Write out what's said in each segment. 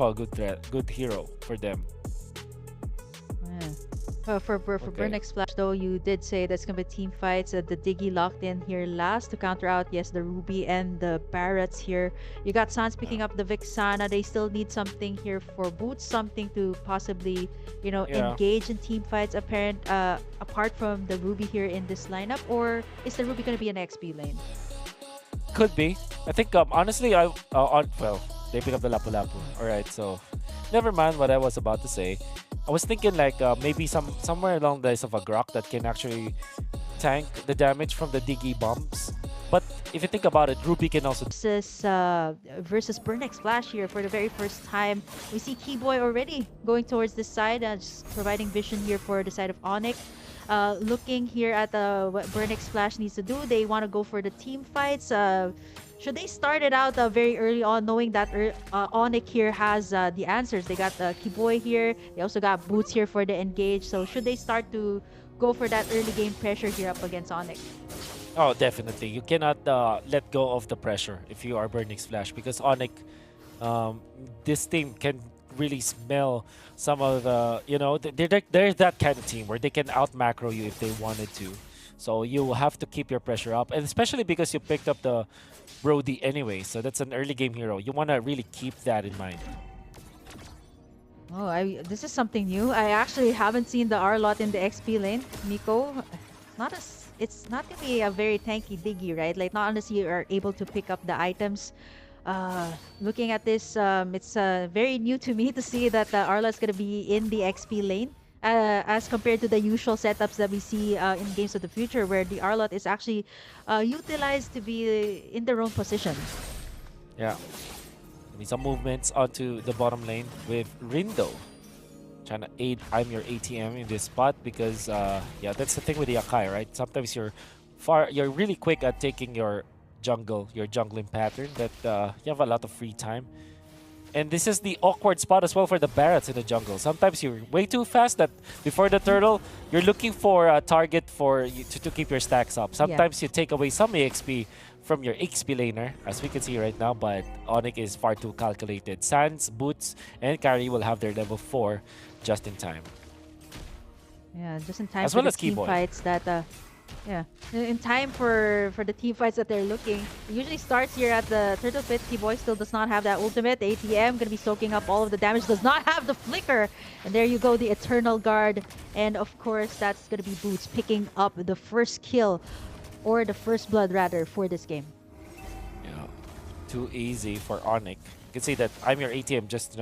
a good hero for them. Yeah. For Okay. Burnex Splash though, you did say that's gonna be team fights. The Diggy locked in here last to counter out, yes, the Ruby and the Barretts here. You got Sans Uh, picking up the Vixana. They still need something here for Boots, something to possibly, yeah, engage in team fights. Apart from the Ruby here in this lineup, or is the Ruby gonna be an XP lane? could be. I think honestly, I on well, they pick up the Lapu Lapu. All right, so never mind what I was about to say. I was thinking like maybe somewhere along the lines of a Grok that can actually tank the damage from the Diggy bombs. But if you think about it, Ruby can also. Versus Burnex Splash here for the very first time. We see Keyboy already going towards this side, just providing vision here for the side of Onic. Looking here at what Burnex Splash needs to do. They want to go for the team fights. Should they start it out very early on, knowing that Onic here has the answers? They got Keyboy here. They also got Boots here for the engage. So should they start to go for that early game pressure here up against Onic? Oh, definitely. You cannot let go of the pressure if you are Burning Splash because Onic, um, this team can really smell some of the, they're that kind of team where they can out macro you if they wanted to. So you have to keep your pressure up, and especially because you picked up the Brody anyway. So that's an early game hero. You want to really keep that in mind. Oh, this is something new. I actually haven't seen the R-Lot in the XP lane. Miko, it's not gonna be a very tanky diggy, right? Like not unless you are able to pick up the items. Looking at this, it's very new to me to see that the R-Lot's gonna be in the XP lane. As compared to the usual setups that we see in Games of the Future, where the R-Lot is actually utilized to be in their own position. Yeah. Some movements onto the bottom lane with Rindo trying to aid I'm your ATM in this spot because yeah, that's the thing with the Akai, right? Sometimes you're really quick at taking your jungling pattern that you have a lot of free time. And this is the awkward spot as well for the Barretts in the jungle. Sometimes you're way too fast that before the turtle, you're looking for a target for you to keep your stacks up. Yeah. Sometimes you take away some EXP from your XP laner, as we can see right now, but Onic is far too calculated. Sans, Boots, and Carry will have their level 4 just in time. Yeah, just in time As for well the as team Keyboy. fights that yeah, in time for the team fights that they're looking. It usually starts here at the Turtle Pit. Keyboy still does not have that ultimate. ATM gonna be soaking up all of the damage. Does not have the flicker. And there you go, the Eternal Guard. And of course, that's gonna be Boots picking up the first kill, or the first blood rather, for this game. Yeah, too easy for Onic. You can see that I'm your ATM just,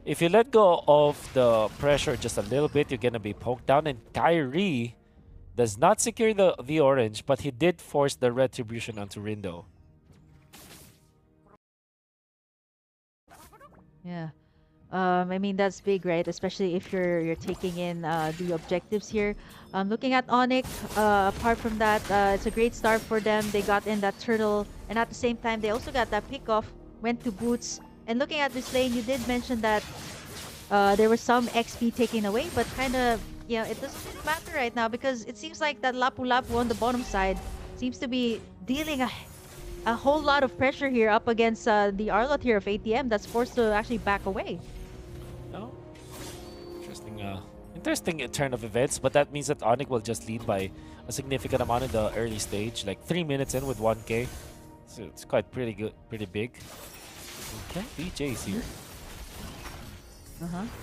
if you let go of the pressure just a little bit, you're gonna be poked down. And Kyrie does not secure the orange, but he did force the retribution onto Rindo. Yeah. I mean that's big, right? Especially if you're taking in the objectives here. Looking at Onic, apart from that, it's a great start for them. They got in that turtle, and at the same time, they also got that pick off. Went to Boots, and looking at this lane, you did mention that there was some XP taken away, but kind of, it doesn't really matter right now because it seems like that Lapu Lapu on the bottom side seems to be dealing a whole lot of pressure here up against the Arlot here of ATM that's forced to actually back away. Oh, interesting. Interesting turn of events, but that means that Onic will just lead by a significant amount in the early stage, like 3 minutes in with 1k. So it's quite pretty good, pretty big. Okay, BJ's here.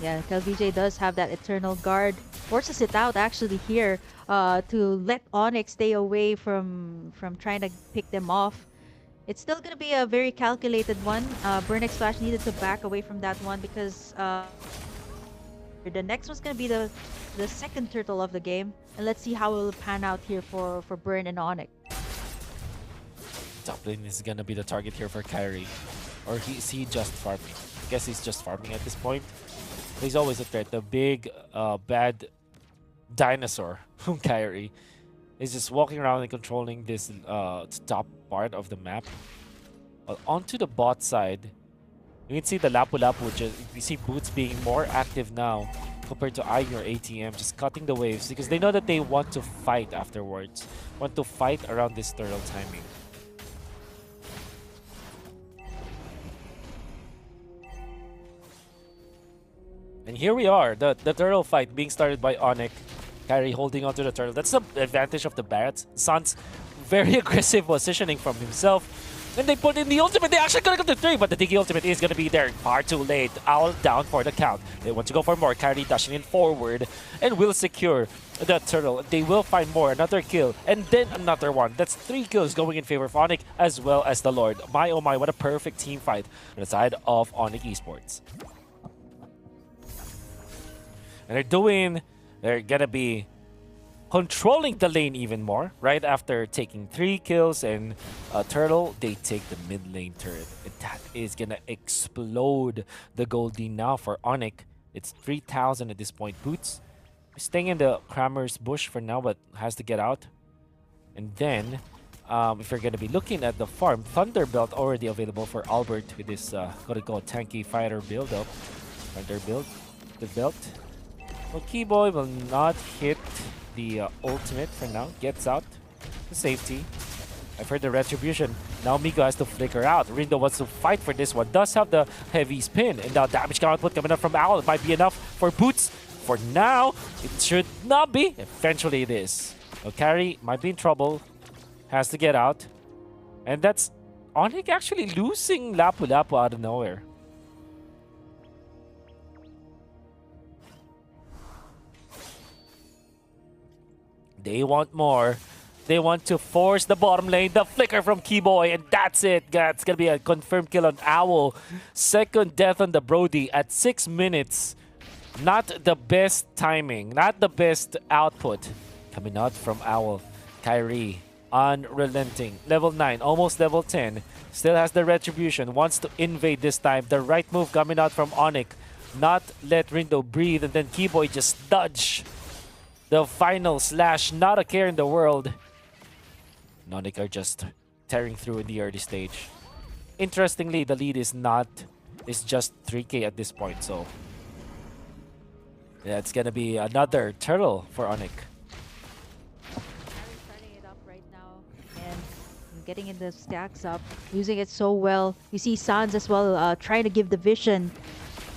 Yeah, KLBJ does have that Eternal Guard. Forces it out actually here to let Onyx stay away from trying to pick them off. It's still going to be a very calculated one. Burnex Flash needed to back away from that one because the next one's going to be the second turtle of the game. And let's see how it will pan out here for Burn and Onyx. Top lane is gonna be the target here for Kyrie. Or is he just farming? I guess he's just farming at this point. He's always a threat. The big, bad dinosaur from Kyrie is just walking around and controlling this top part of the map. Onto the bot side, you can see the Lapu Lapu. You see Boots being more active now compared to I or ATM, just cutting the waves because they know that they want to fight afterwards. Want to fight around this turtle timing. And here we are, the turtle fight being started by Onic. Kyrie holding onto the turtle. That's the advantage of the Barretts. Sun's very aggressive positioning from himself. And they put in the ultimate. They actually gonna go to 3, but the Tiki ultimate is gonna be there. Far too late. Owl down for the count. They want to go for more. Kyrie dashing in forward and will secure the turtle. They will find more. Another kill. And then another one. That's 3 kills going in favor of Onic as well as the Lord. My oh my, what a perfect team fight on the side of Onic Esports. And they're gonna be controlling the lane even more. Right after taking 3 kills and a turtle, they take the mid lane turret. And that is gonna explode the Goldie now for Onic. It's 3,000 at this point. Boots staying in the Kramer's bush for now, but has to get out. And then, if you're gonna be looking at the farm, Thunderbelt already available for Albert with this what do call tanky fighter build up. Thunderbuild, the belt. Well, Keyboy will not hit the ultimate for now. Gets out to safety. I've heard the retribution. Now Miko has to flicker out. Rindo wants to fight for this one. Does have the heavy spin. And now damage output coming up from Owl. It might be enough for Boots. For now, it should not be. Eventually it is. Carry might be in trouble. Has to get out. And that's Onic actually losing Lapu Lapu out of nowhere. They want more. They want to force the bottom lane. The flicker from Keyboy, and that's it. That's going to be a confirmed kill on Owl. Second death on the Brody at 6 minutes. Not the best timing. Not the best output. Coming out from Owl. Kyrie, unrelenting. Level 9, almost level 10. Still has the retribution. Wants to invade this time. The right move coming out from Onic. Not let Rindo breathe, and then Keyboy just dodge. The final slash, not a care in the world. Onic are just tearing through in the early stage. Interestingly, the lead is just 3k at this point, so yeah, it's gonna be another turtle for Onic. Starting it up right now and getting in the stacks up, using it so well. You see Sans as well trying to give the vision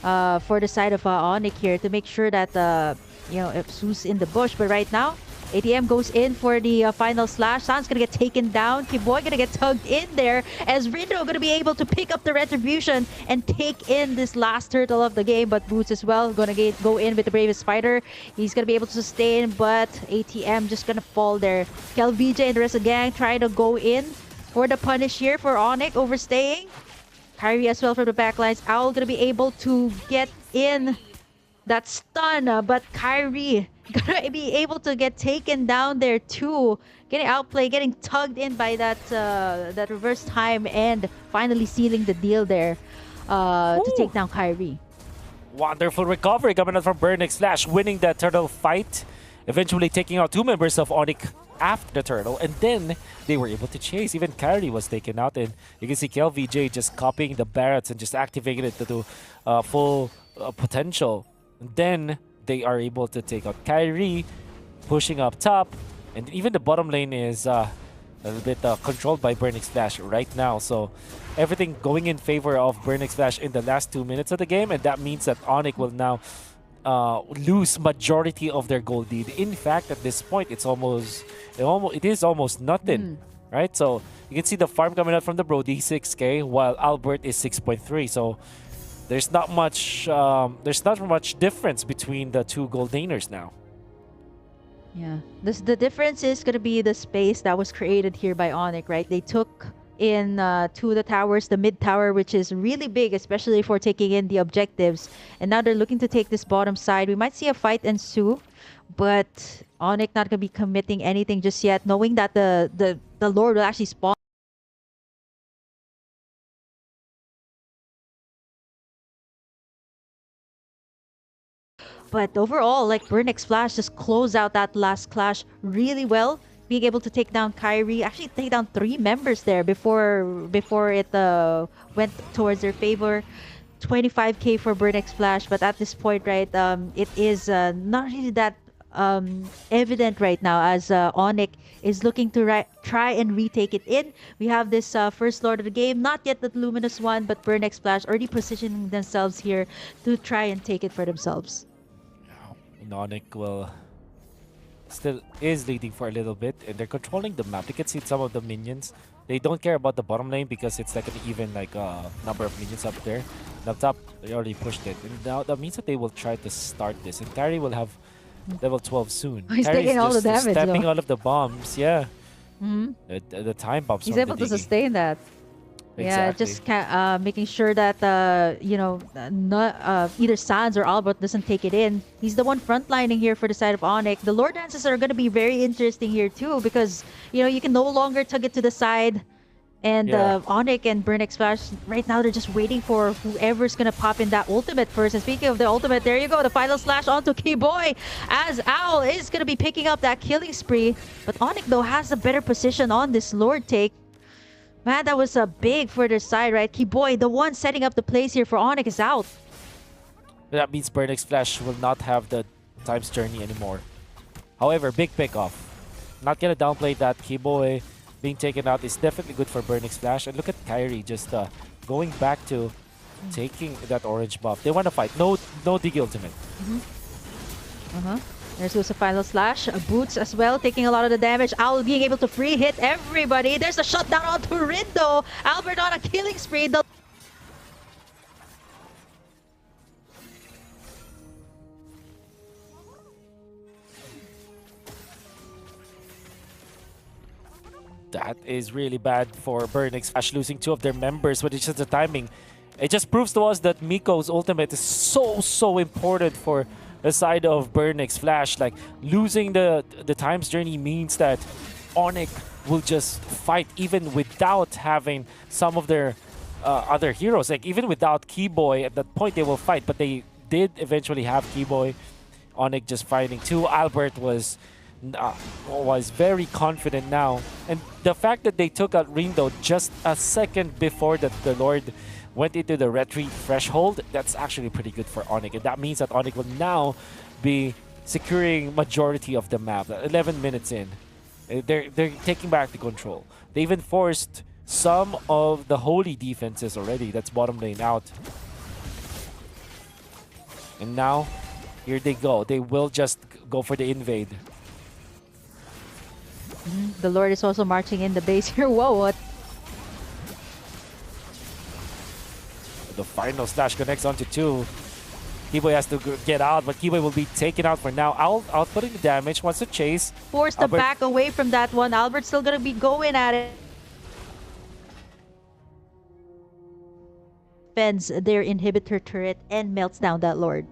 for the side of Onic here to make sure that if Su's in the bush, but right now, ATM goes in for the final slash. San's gonna get taken down. Keyboy gonna get tugged in there as Rindo gonna be able to pick up the retribution and take in this last turtle of the game. But Boots as well gonna go in with the bravest fighter. He's gonna be able to sustain, but ATM just gonna fall there. KelVJ and the rest of the gang trying to go in for the punish here for Onic overstaying. Kyrie as well from the backlines. Owl gonna be able to get in that stun, but Kyrie gonna be able to get taken down there too. Getting outplayed, getting tugged in by that reverse time, and finally sealing the deal there to take down Kyrie. Wonderful recovery coming out from Burnix Flash, winning that turtle fight. Eventually taking out 2 members of Onic after the turtle, and then they were able to chase. Even Kyrie was taken out, and you can see KelVJ just copying the Barretts and just activating it to full potential. And then they are able to take out Kyrie, pushing up top, and even the bottom lane is a little bit controlled by Burnix Flash right now. So everything going in favor of Burnix Flash in the last 2 minutes of the game, and that means that Onic will now lose majority of their gold lead. In fact, at this point, it is almost nothing, right? So you can see the farm coming out from the Brody, 6k, while Albert is 6.3. So there's not much difference between the two gold laners now. Yeah, the difference is gonna be the space that was created here by Onic, right? They took in two of the towers, the mid tower, which is really big, especially for taking in the objectives. And now they're looking to take this bottom side. We might see a fight ensue, but Onic not gonna be committing anything just yet, knowing that the Lord will actually spawn. But overall, like Burnix Flash just closed out that last clash really well, being able to take down Kyrie, actually take down 3 members there before it went towards their favor. 25k for Burnix Flash, but at this point, right, it is not really that evident right now as Onic is looking to try and retake it in. We have this first Lord of the game, not yet the Luminous one, but Burn X Splash already positioning themselves here to try and take it for themselves. Onic will still is leading for a little bit, and they're controlling the map. You can see some of the minions. They don't care about the bottom lane because it's like an even number of minions up there. And up top, they already pushed it. And now that means that they will try to start this. And Kyrie will have level 12 soon. He's Kyrie's taking all the just damage, stepping though. all of the bombs, yeah. Hmm. The time bombs. He's from able the to Diggy. sustain that. Yeah, Exactly. just making sure that not either Sans or Albert doesn't take it in. He's the one frontlining here for the side of Onic. The Lord Dances are going to be very interesting here too because you can no longer tug it to the side. And Yeah. Onic and Burn X Splash right now they're just waiting for whoever's gonna pop in that ultimate first. And speaking of the ultimate, there you go, the final slash onto Keyboy as Owl is gonna be picking up that killing spree. But Onic though has a better position on this Lord take. Man, that was a big further side, right? Keyboy, the one setting up the place here for Onic, is out. That means Burn X Splash will not have the Time's Journey anymore. However, big pick off. Not gonna downplay that. Keyboy being taken out is definitely good for Burn X Splash. And look at Kyrie just going back to taking that orange buff. They want to fight. No Diggy ultimate. There's goes the final slash. Boots as well, taking a lot of the damage. Owl being able to free hit everybody. There's a shutdown onto Rindo. Albert on a killing spree. That is really bad for Burn X Splash, losing 2 of their members, but it's just the timing. It just proves to us that Miko's ultimate is so important for the side of Burn X Splash. Like, losing the Time's Journey means that Onic will just fight even without having some of their other heroes. Like, even without Keyboy, at that point they will fight, but they did eventually have Keyboy. Onic just fighting too. Albert was very confident now. And the fact that they took out Rindo just a second before that the Lord went into the retreat threshold, that's actually pretty good for Onic. And that means that Onic will now be securing majority of the map. 11 minutes in. They're taking back the control. They even forced some of the holy defenses already. That's bottom lane out. And now, here they go. They will just go for the invade. The Lord is also marching in the base here. Whoa, what? The final slash connects onto 2. Keyboy has to get out, but Keyboy will be taken out for now. Outputting the damage, wants to chase. Forced to back away from that one. Albert's still gonna be going at it. Defends their inhibitor turret and melts down that Lord.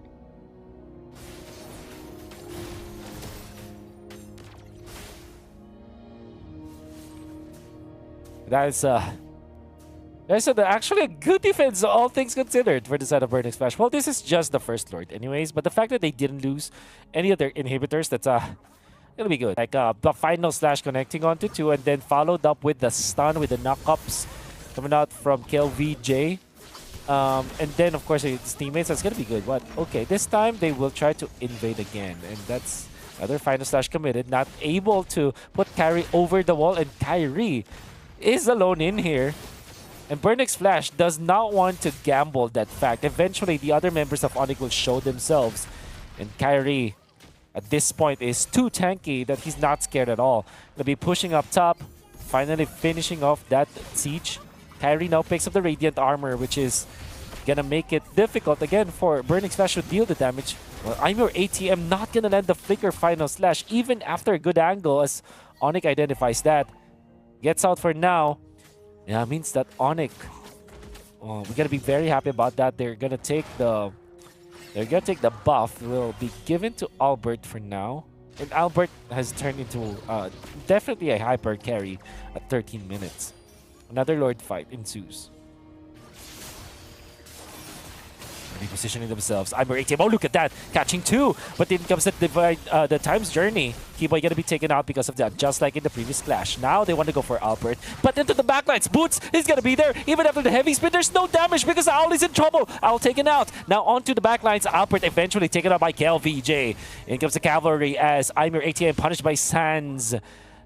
That's actually a good defense, all things considered, for the side of Burn X Splash. Well, this is just the first Lord anyways, but the fact that they didn't lose any of their inhibitors, that's gonna be good. Like the final slash connecting onto 2 and then followed up with the stun with the knockups coming out from KLVJ. And then, of course, his teammates, that's gonna be good. What? Okay, this time they will try to invade again, and that's another final slash committed. Not able to put Kyrie over the wall, and Kyrie is alone in here. And Burn X Splash does not want to gamble that fact. Eventually, the other members of Onic will show themselves. And Kyrie, at this point, is too tanky that he's not scared at all. Gonna be pushing up top, finally finishing off that siege. Kyrie now picks up the Radiant Armor, which is gonna make it difficult again for Burn X Splash to deal the damage. Well, I'm your ATM, not gonna land the Flicker final slash, even after a good angle, as Onic identifies that. Gets out for now. Yeah, it means that Onic, we gotta be very happy about that. They're gonna take the buff. It will be given to Albert for now. And Albert has turned into definitely a hyper carry at 13 minutes. Another Lord fight ensues. repositioning themselves. mlbb. Oh, look at that. Catching two. But then comes the time's journey. Kiboy gonna be taken out because of that, just like in the previous clash. Now they want to go for Albert. But into the backlines. Boots is gonna be there. Even after the heavy spin, there's no damage because Owl is in trouble. Owl taken out. Now onto the backlines. Albert eventually taken out by KLVJ. In comes the cavalry as ATM punished by Sans.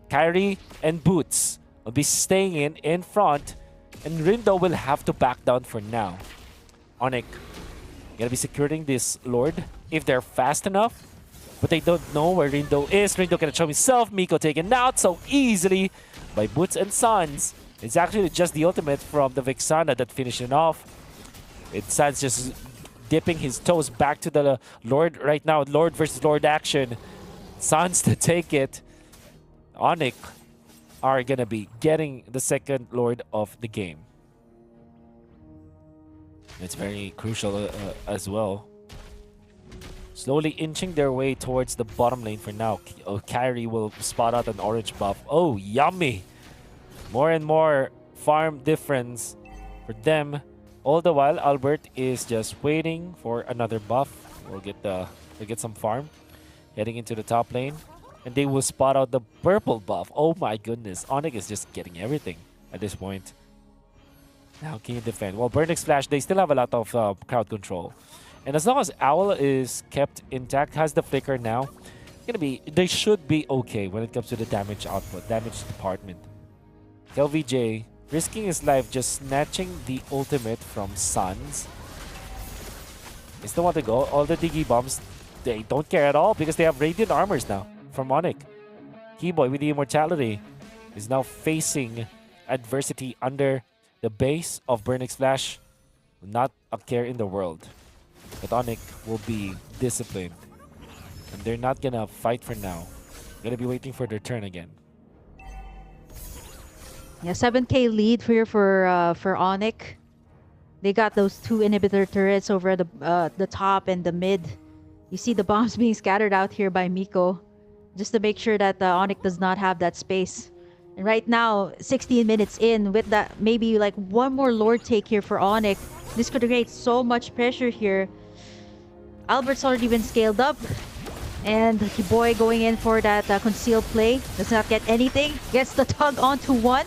Kyrie and Boots will be staying in front. And Rindo will have to back down for now. Onic gonna be securing this Lord if they're fast enough. But they don't know where Rindo is. Rindo gonna show himself. Miko taken out so easily by Boots and Sons. It's actually just the ultimate from the Vexana that finished it off. It's Sans just dipping his toes back to the Lord right now. Lord versus Lord action. Sons to take it. Onic are gonna be getting the second Lord of the game. It's very crucial as well. Slowly inching their way towards the bottom lane for now. Kyrie will spot out an orange buff. Oh, yummy! More and more farm difference for them. All the while, Albert is just waiting for another buff. We'll get some farm. Heading into the top lane. And they will spot out the purple buff. Oh my goodness. Onic is just getting everything at this point. Now can you defend? Well, Burnix Flash, they still have a lot of crowd control. And as long as Owl is kept intact, has the flicker now, they should be okay when it comes to the damage output, damage department. LVJ risking his life just snatching the ultimate from Suns. They still want to go. All the Diggy bombs, they don't care at all because they have radiant armors now from Onic. Keyboy with the immortality is now facing adversity under the base of Burnix Flash. Not a care in the world. But Onic will be disciplined. And they're not gonna fight for now. Gonna be waiting for their turn again. Yeah, 7k lead for Onic. They got those two inhibitor turrets over at the top and the mid. You see the bombs being scattered out here by Miko, just to make sure that Onic does not have that space. And right now, 16 minutes in, with that maybe like one more Lord take here for Onic, this could create so much pressure here. Albert's already been scaled up. And Kiboy going in for that concealed play. Does not get anything. Gets the tug onto one.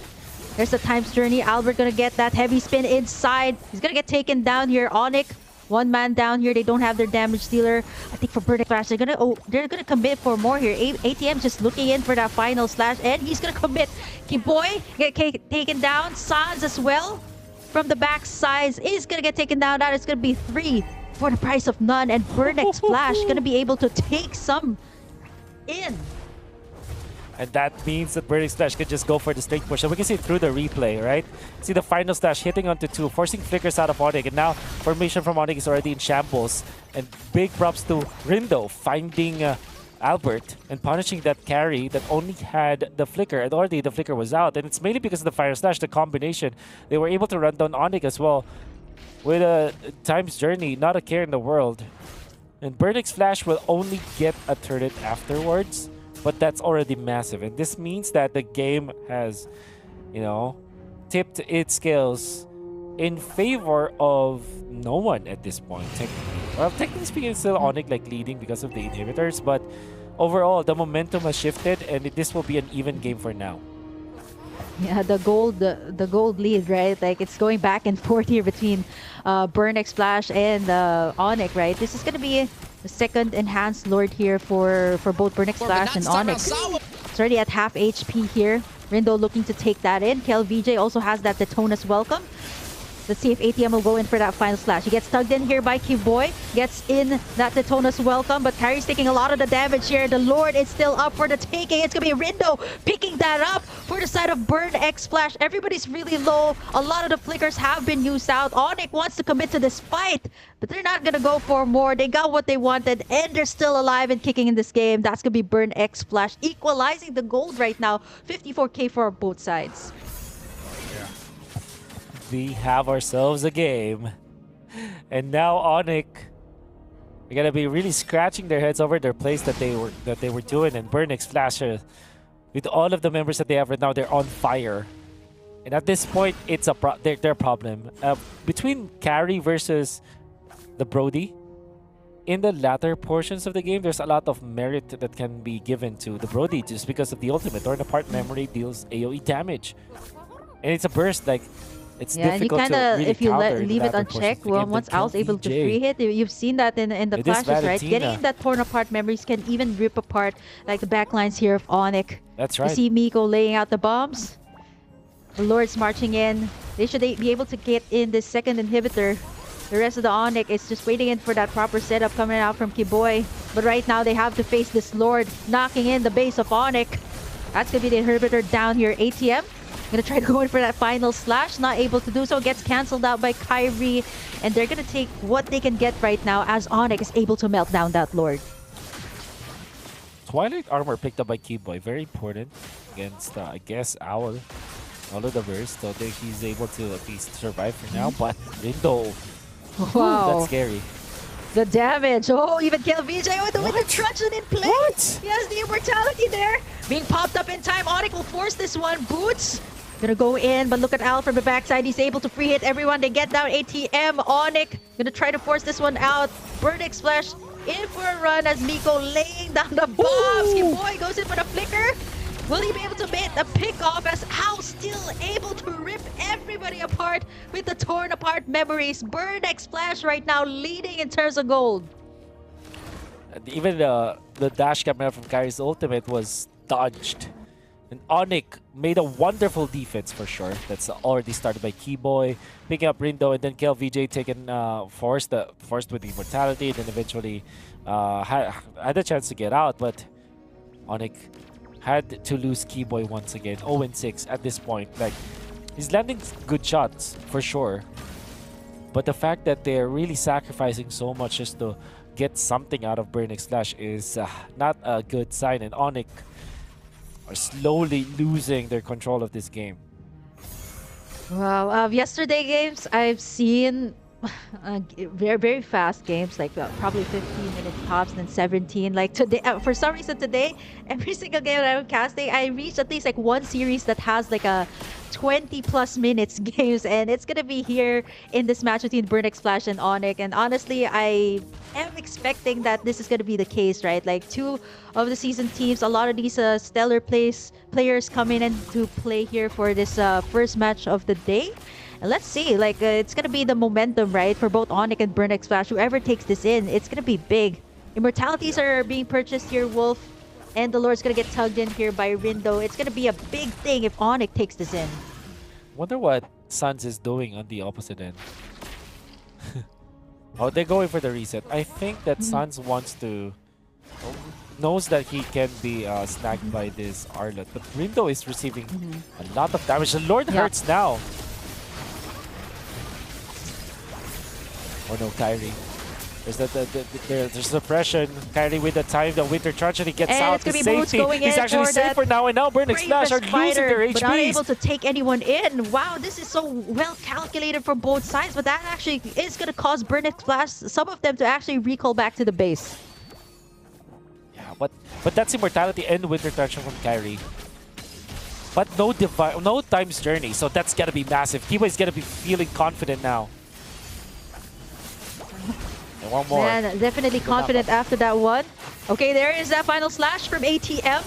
There's the time's journey. Albert gonna get that heavy spin inside. He's gonna get taken down here. Onic, one man down here. They don't have their damage dealer. I think for Burning Flash, they're gonna commit for more here. ATM just looking in for that final slash, and he's gonna commit. Kiboy get taken down. Sans as well from the back side is gonna get taken down. That is gonna be 3 for the price of none, and Burnex Flash gonna be able to take some in. And that means that Burning Splash can just go for the straight push. And we can see it through the replay, right? See the final slash hitting onto 2, forcing flickers out of Onic. And now formation from Onic is already in shambles. And big props to Rindo finding Albert and punishing that carry that only had the flicker. And already the flicker was out. And it's mainly because of the fire slash, the combination. They were able to run down Onic as well. With a time's journey, not a care in the world. And Burnix Flash will only get a turret afterwards. But that's already massive, and this means that the game has, tipped its scales in favor of no one at this point. Well, technically speaking, it's still Onic leading because of the inhibitors, but overall, the momentum has shifted, and this will be an even game for now. Yeah, the gold lead, right? Like it's going back and forth here between Burnex Flash and Onic, right? This is gonna be the second enhanced Lord here for both Burnex Flash and Onic. It's already at half HP here. Rindo looking to take that in. KLVJ also has that Detona's welcome. Let's see if ATM will go in for that final slash. He gets tugged in here by Kiboy. Gets in that Detona's welcome, but Kyrie's taking a lot of the damage here. The Lord is still up for the taking. It's going to be Rindo picking that up for the side of Burn X Splash. Everybody's really low. A lot of the flickers have been used out. Onic wants to commit to this fight, but they're not going to go for more. They got what they wanted, and they're still alive and kicking in this game. That's going to be Burn X Splash equalizing the gold right now. 54k for both sides. We have ourselves a game. And now Onic are gonna be really scratching their heads over their plays that they were doing, and Burnix Flash, with all of the members that they have right now, they're on fire. And at this point, it's their problem. Between carry versus the Brody, in the latter portions of the game, there's a lot of merit that can be given to the Brody just because of the ultimate. Torn apart memory deals AoE damage. And it's a burst, like, it's Yeah, and you difficult kind to of, really if you counter in the leave it latter portions unchecked, of the well, game. once Then kill Owl's able to VJ. free hit, you've seen that in the It is flashes, right? Valentina. Getting that torn apart memories can even rip apart like the backlines here of Onic. That's You right. see Miko laying out the bombs. The Lords marching in. They should be able to get in this second inhibitor. The rest of the Onic is just waiting in for that proper setup coming out from Kiboy. But right now they have to face this Lord knocking in the base of Onic. That's going to be the inhibitor down here. ATM gonna try to go in for that final slash. Not able to do so. Gets cancelled out by Kyrie. And they're gonna take what they can get right now as Onic is able to melt down that Lord. Twilight armor picked up by Keyboy. Very important against, I guess, Owl. All of the burst. So he's able to at least survive for now. But Rindo, Wow. that's scary. The damage. Oh, even kill VJ with the Truncheon in play. What? He has the immortality there. Being popped up in time. Onic will force this one. Boots gonna go in, but look at Al from the backside. He's able to free hit everyone. They get down ATM. Onic gonna try to force this one out. Burnic Splash in for a run as Miko laying down the bombs. Boy goes in for the flicker. Will he be able to make the pick off as Al still able to rip everybody apart with the torn apart memories? Burnic Splash right now leading in terms of gold. And even the dash camera from Kyrie's ultimate was dodged. And Onic made a wonderful defense for sure. That's already started by Keyboy, picking up Rindo, and then KLVJ taken forced with immortality, then eventually had a chance to get out, but Onic had to lose Keyboy once again. 0-6 at this point. Like, he's landing good shots for sure, but the fact that they're really sacrificing so much just to get something out of Burnic Slash is not a good sign, and Onic are slowly losing their control of this game. Wow, yesterday games I've seen very very fast games, like probably 15 minutes tops, then 17. Like today, for some reason today, every single game that I'm casting, I reached at least like one series that has like a 20 plus minutes games, and it's gonna be here in this match between Burnic Splash and Onic. And honestly, I am expecting that this is gonna be the case, right? Like two of the season teams, a lot of these stellar players come in and to play here for this first match of the day. And let's see, like it's gonna be the momentum, right, for both Onic and Burnic Splash. Whoever takes this in, it's gonna be big. Immortalities are being purchased here, Wolf, and the Lord's gonna get tugged in here by Rindo. It's gonna be a big thing if Onic takes this in. Wonder what Suns is doing on the opposite end. Oh, they're going for the reset. I think that Suns wants to... knows that he can be snagged by this Arlet, but Rindo is receiving a lot of damage. The Lord hurts now. Oh no, Kyrie. There's suppression. Kyrie with the time, the Winter Truncheon, he gets out to safety. He's actually safe for now, and now Burnic Splash are losing their HPs. But not able to take anyone in. Wow, this is so well calculated from both sides, but that actually is going to cause Burnic Splash, some of them, to actually recall back to the base. Yeah, but that's immortality and Winter Truncheon from Kyrie. But no time's journey, so that's going to be massive. Kiwa is going to be feeling confident now. And one more. Man, definitely confident after that one. Okay, there is that final slash from ATM.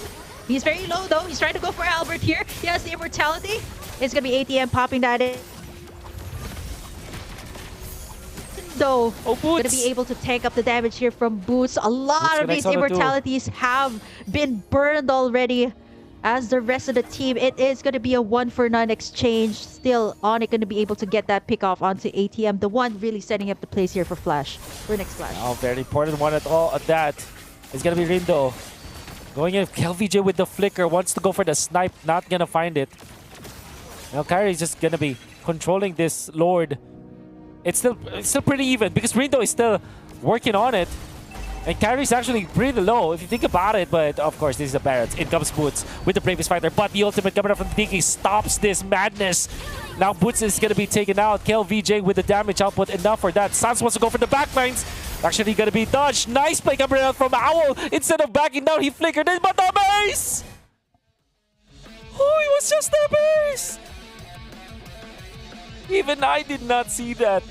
He's very low though. He's trying to go for Albert here. He has the immortality. It's gonna be ATM popping that in. Though, gonna be able to tank up the damage here from Boots. A lot of these immortalities have been burned already. As the rest of the team, it is going to be a 1-for-9 exchange. Still, Onic going to be able to get that pick off onto ATM. The one really setting up the place here for Flash. For next Flash. Oh, very important one at all. At that, it's going to be Rindo. Going in, KLVJ with the flicker. Wants to go for the snipe. Not going to find it. Now, Kyrie's just going to be controlling this Lord. It's still pretty even because Rindo is still working on it. And Kyrie's actually pretty low if you think about it, but of course this is a Barrett. In comes Boots with the Bravest Fighter, but the ultimate coming up from Dinky stops this madness. Now Boots is going to be taken out. KLVJ with the damage output enough for that. Sans wants to go for the backlines. Actually going to be dodged. Nice play coming out from Owl. Instead of backing down, he flickered in, but the base! Oh, it was just the base! Even I did not see that.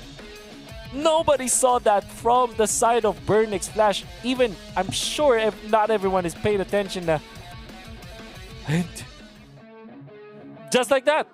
Nobody saw that from the side of Burnix Flash. Even, I'm sure not everyone is paying attention na. And just like that,